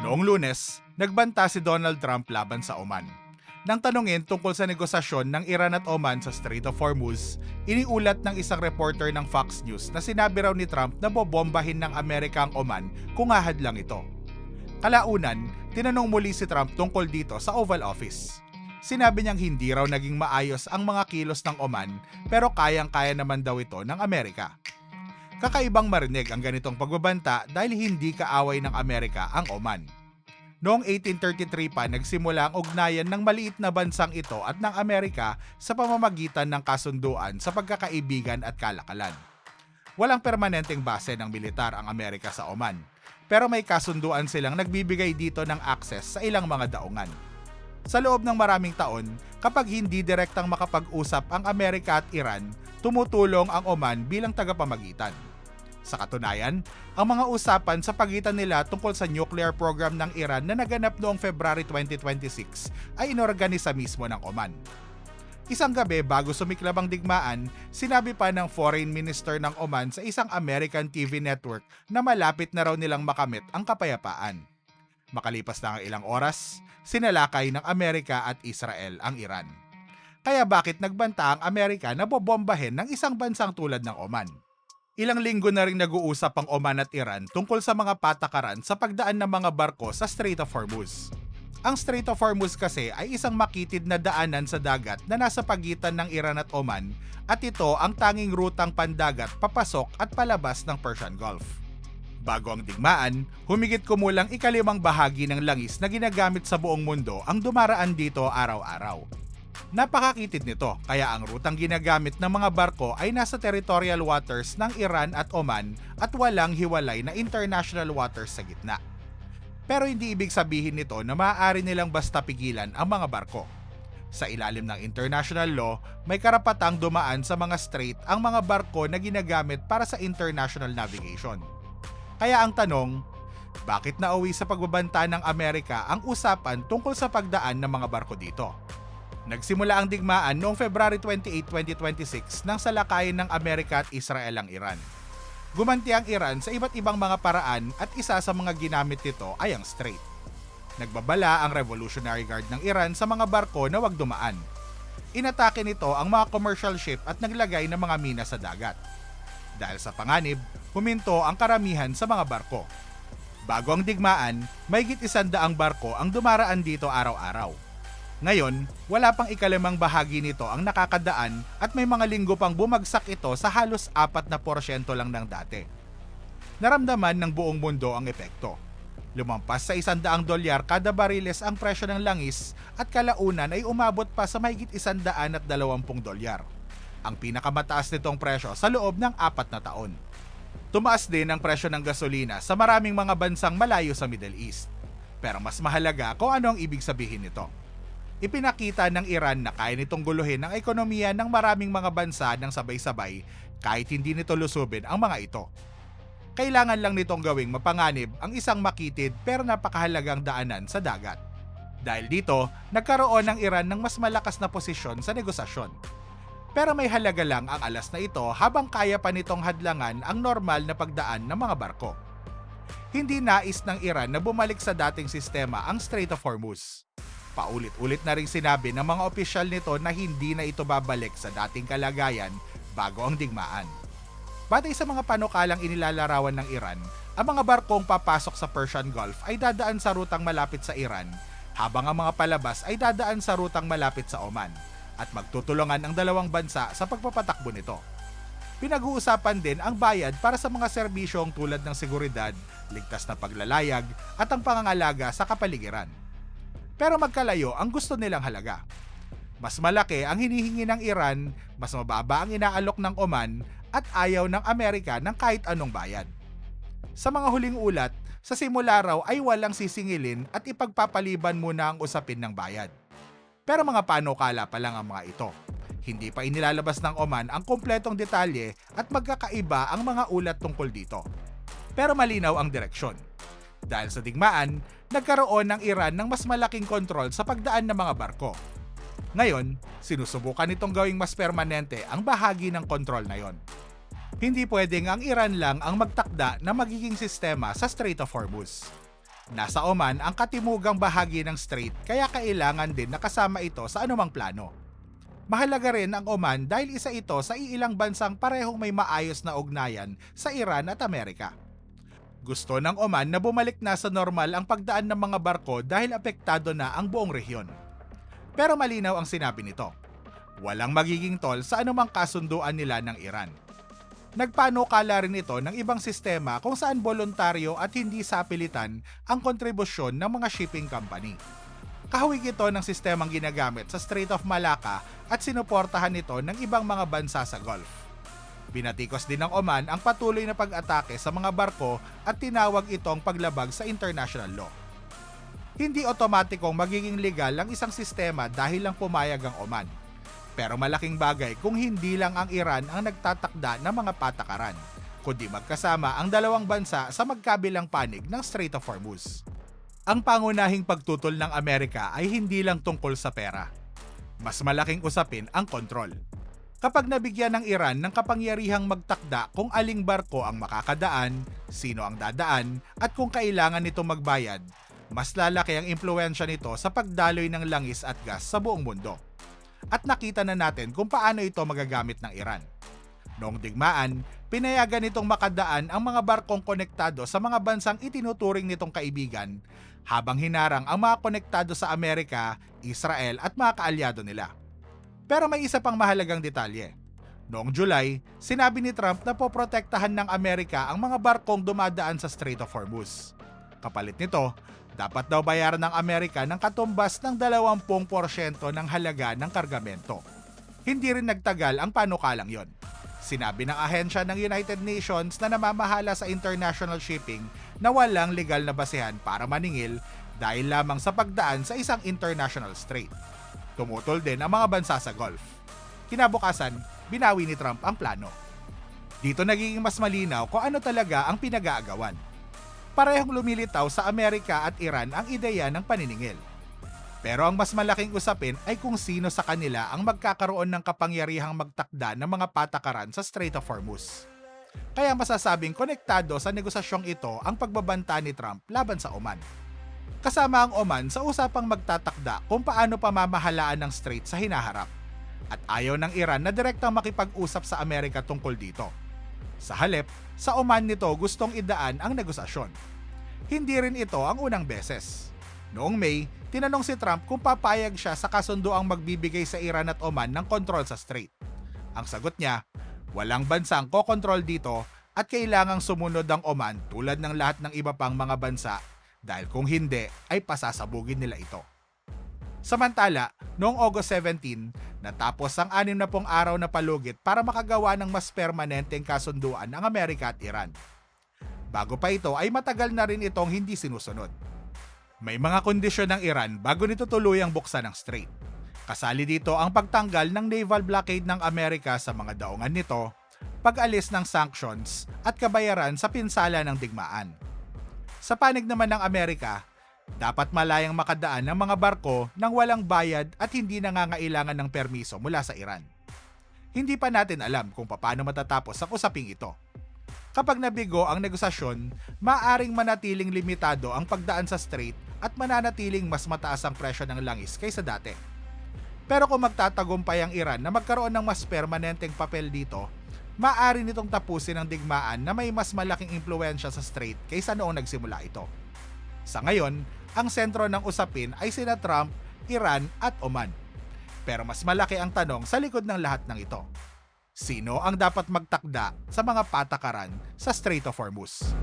Noong Lunes, nagbanta si Donald Trump laban sa Oman. Nang tanungin tungkol sa negosasyon ng Iran at Oman sa Strait of Hormuz, iniulat ng isang reporter ng Fox News na sinabi raw ni Trump na bobombahin ng Amerika ang Oman kung hahadlang ito. Kalaunan, tinanong muli si Trump tungkol dito sa Oval Office. Sinabi niyang hindi raw naging maayos ang mga kilos ng Oman pero kayang-kaya naman daw ito ng Amerika. Kakaibang marinig ang ganitong pagbabanta dahil hindi kaaway ng Amerika ang Oman. Noong 1833 pa nagsimula ang ugnayan ng maliit na bansang ito at ng Amerika sa pamamagitan ng kasunduan sa pagkakaibigan at kalakalan. Walang permanenteng base ng militar ang Amerika sa Oman, pero may kasunduan silang nagbibigay dito ng access sa ilang mga daungan. Sa loob ng maraming taon, kapag hindi direktang makapag-usap ang Amerika at Iran, tumutulong ang Oman bilang tagapamagitan. Sa katunayan, ang mga usapan sa pagitan nila tungkol sa nuclear program ng Iran na naganap noong February 2026 ay inorganisa mismo ng Oman. Isang gabi bago sumiklab ang digmaan, sinabi pa ng Foreign Minister ng Oman sa isang American TV network na malapit na raw nilang makamit ang kapayapaan. Makalipas na ang ilang oras, sinalakay ng Amerika at Israel ang Iran. Kaya bakit nagbanta ang Amerika na bobombahin ng isang bansang tulad ng Oman? Ilang linggo na rin nag-uusap ang Oman at Iran tungkol sa mga patakaran sa pagdaan ng mga barko sa Strait of Hormuz. Ang Strait of Hormuz kasi ay isang makitid na daanan sa dagat na nasa pagitan ng Iran at Oman at ito ang tanging rutang pandagat papasok at palabas ng Persian Gulf. Bago ang digmaan, humigit kumulang ikalimang bahagi ng langis na ginagamit sa buong mundo ang dumaraan dito araw-araw. Napakakitid nito kaya ang rutang ginagamit ng mga barko ay nasa territorial waters ng Iran at Oman at walang hiwalay na international waters sa gitna. Pero hindi ibig sabihin nito na maaari nilang basta pigilan ang mga barko. Sa ilalim ng international law, may karapatang dumaan sa mga strait ang mga barko na ginagamit para sa international navigation. Kaya ang tanong, bakit nauwi sa pagbabanta ng Amerika ang usapan tungkol sa pagdaan ng mga barko dito? Nagsimula ang digmaan noong February 28, 2026 nang salakayin ng Amerika at Israel ang Iran. Gumanti ang Iran sa iba't ibang mga paraan at isa sa mga ginamit nito ay ang strait. Nagbabala ang Revolutionary Guard ng Iran sa mga barko na wag dumaan. Inatake nito ang mga commercial ship at naglagay ng mga mina sa dagat. Dahil sa panganib, huminto ang karamihan sa mga barko. Bago ang digmaan, mahigit 100 barko ang dumaraan dito araw-araw. Ngayon, wala pang ikalimang bahagi nito ang nakakadaan at may mga linggo pang bumagsak ito sa halos 4% lang ng dati. Naramdaman ng buong mundo ang epekto. Lumampas sa $100 kada bariles ang presyo ng langis at kalaunan ay umabot pa sa mahigit $120. Ang pinakamataas nitong presyo sa loob ng 4 na taon. Tumaas din ang presyo ng gasolina sa maraming mga bansang malayo sa Middle East. Pero mas mahalaga kung ano ang ibig sabihin nito. Ipinakita ng Iran na kaya nitong guluhin ang ekonomiya ng maraming mga bansa ng sabay-sabay kahit hindi nito lusubin ang mga ito. Kailangan lang nitong gawing mapanganib ang isang makitid pero napakahalagang daanan sa dagat. Dahil dito, nagkaroon ng Iran ng mas malakas na posisyon sa negosasyon. Pero may halaga lang ang alas na ito habang kaya pa nitong hadlangan ang normal na pagdaan ng mga barko. Hindi nais ng Iran na bumalik sa dating sistema ang Strait of Hormuz. Paulit-ulit na ring sinabi ng mga opisyal nito na hindi na ito babalik sa dating kalagayan bago ang digmaan. Batay sa mga panukalang inilalarawan ng Iran, ang mga barkong papasok sa Persian Gulf ay dadaan sa rutang malapit sa Iran, habang ang mga palabas ay dadaan sa rutang malapit sa Oman, at magtutulungan ang dalawang bansa sa pagpapatakbo nito. Pinag-uusapan din ang bayad para sa mga serbisyong tulad ng seguridad, ligtas na paglalayag, at ang pangangalaga sa kapaligiran. Pero magkalayo ang gusto nilang halaga. Mas malaki ang hinihingi ng Iran, mas mababa ang inaalok ng Oman, at ayaw ng Amerika ng kahit anong bayad. Sa mga huling ulat, sa simula raw ay walang sisingilin at ipagpapaliban muna ang usapin ng bayad. Pero mga panukala pa lang ang mga ito. Hindi pa inilalabas ng Oman ang kumpletong detalye at magkakaiba ang mga ulat tungkol dito. Pero malinaw ang direksyon. Dahil sa digmaan, nagkaroon ng Iran ng mas malaking kontrol sa pagdaan ng mga barko. Ngayon, sinusubukan nitong gawing mas permanente ang bahagi ng kontrol na yon. Hindi pwedeng ang Iran lang ang magtakda na magiging sistema sa Strait of Hormuz. Nasa Oman ang katimugang bahagi ng strait kaya kailangan din nakasama ito sa anumang plano. Mahalaga rin ang Oman dahil isa ito sa iilang bansang parehong may maayos na ugnayan sa Iran at Amerika. Gusto ng Oman na bumalik na sa normal ang pagdaan ng mga barko dahil apektado na ang buong rehiyon. Pero malinaw ang sinabi nito. Walang magiging tol sa anumang kasunduan nila ng Iran. Nagpanukala rin ito ng ibang sistema kung saan voluntaryo at hindi sa pilitan ang kontribusyon ng mga shipping company. Kahawig ito ng sistemang ginagamit sa Strait of Malacca at sinuportahan ito ng ibang mga bansa sa Gulf. Binatikos din ng Oman ang patuloy na pag-atake sa mga barko at tinawag itong paglabag sa international law. Hindi otomatikong magiging legal ang isang sistema dahil lang pumayag ang Oman. Pero malaking bagay kung hindi lang ang Iran ang nagtatakda ng mga patakaran, kundi magkasama ang dalawang bansa sa magkabilang panig ng Strait of Hormuz. Ang pangunahing pagtutol ng Amerika ay hindi lang tungkol sa pera. Mas malaking usapin ang kontrol. Kapag nabigyan ng Iran ng kapangyarihang magtakda kung aling barko ang makakadaan, sino ang dadaan, at kung kailangan nito magbayad, mas lalaki ang impluwensya nito sa pagdaloy ng langis at gas sa buong mundo. At nakita na natin kung paano ito magagamit ng Iran. Noong digmaan, pinayagan nitong makadaan ang mga barkong konektado sa mga bansang itinuturing nitong kaibigan, habang hinarang ang mga konektado sa Amerika, Israel at mga kaalyado nila. Pero may isa pang mahalagang detalye. Noong July, sinabi ni Trump na poprotektahan ng Amerika ang mga barkong dumadaan sa Strait of Hormuz. Kapalit nito, dapat daw bayaran ng Amerika ng katumbas ng 20% ng halaga ng kargamento. Hindi rin nagtagal ang panukalang yon. Sinabi ng ahensya ng United Nations na namamahala sa international shipping na walang legal na basehan para maningil dahil lamang sa pagdaan sa isang international strait. Tumutol din ang mga bansa sa Gulf. Kinabukasan, binawi ni Trump ang plano. Dito nagiging mas malinaw kung ano talaga ang pinag-aagawan. Parehong lumilitaw sa Amerika at Iran ang ideya ng paniningil. Pero ang mas malaking usapin ay kung sino sa kanila ang magkakaroon ng kapangyarihang magtakda ng mga patakaran sa Strait of Hormuz. Kaya masasabing konektado sa negosasyong ito ang pagbabanta ni Trump laban sa Oman. Kasama ang Oman sa usapang magtatakda kung paano pamamahalaan ng strait sa hinaharap. At ayaw ng Iran na direktang makipag-usap sa Amerika tungkol dito. Sa halip, sa Oman nito gustong idaan ang negosasyon. Hindi rin ito ang unang beses. Noong May, tinanong si Trump kung papayag siya sa kasunduang magbibigay sa Iran at Oman ng kontrol sa strait. Ang sagot niya, walang bansang kokontrol dito at kailangang sumunod ang Oman tulad ng lahat ng iba pang mga bansa dahil kung hindi ay pasasabugin nila ito. Samantala, noong August 17, natapos ang 60 araw na palugit para makagawa ng mas permanenteng kasunduan ang Amerika at Iran. Bago pa ito ay matagal na rin itong hindi sinusunod. May mga kondisyon ng Iran bago nito tuluyang buksan ang strait. Kasali dito ang pagtanggal ng naval blockade ng Amerika sa mga daungan nito, pag-alis ng sanctions at kabayaran sa pinsala ng digmaan. Sa panig naman ng Amerika, dapat malayang makadaan ng mga barko nang walang bayad at hindi nangangailangan ng permiso mula sa Iran. Hindi pa natin alam kung paano matatapos ang usaping ito. Kapag nabigo ang negosasyon, maaaring manatiling limitado ang pagdaan sa strait at mananatiling mas mataas ang presyo ng langis kaysa dati. Pero kung magtatagumpay ang Iran na magkaroon ng mas permanenteng papel dito, maaari nitong tapusin ang digmaan na may mas malaking impluwensya sa strait kaysa noong nagsimula ito. Sa ngayon, ang sentro ng usapin ay sina Trump, Iran at Oman. Pero mas malaki ang tanong sa likod ng lahat ng ito. Sino ang dapat magtakda sa mga patakaran sa Strait of Hormuz?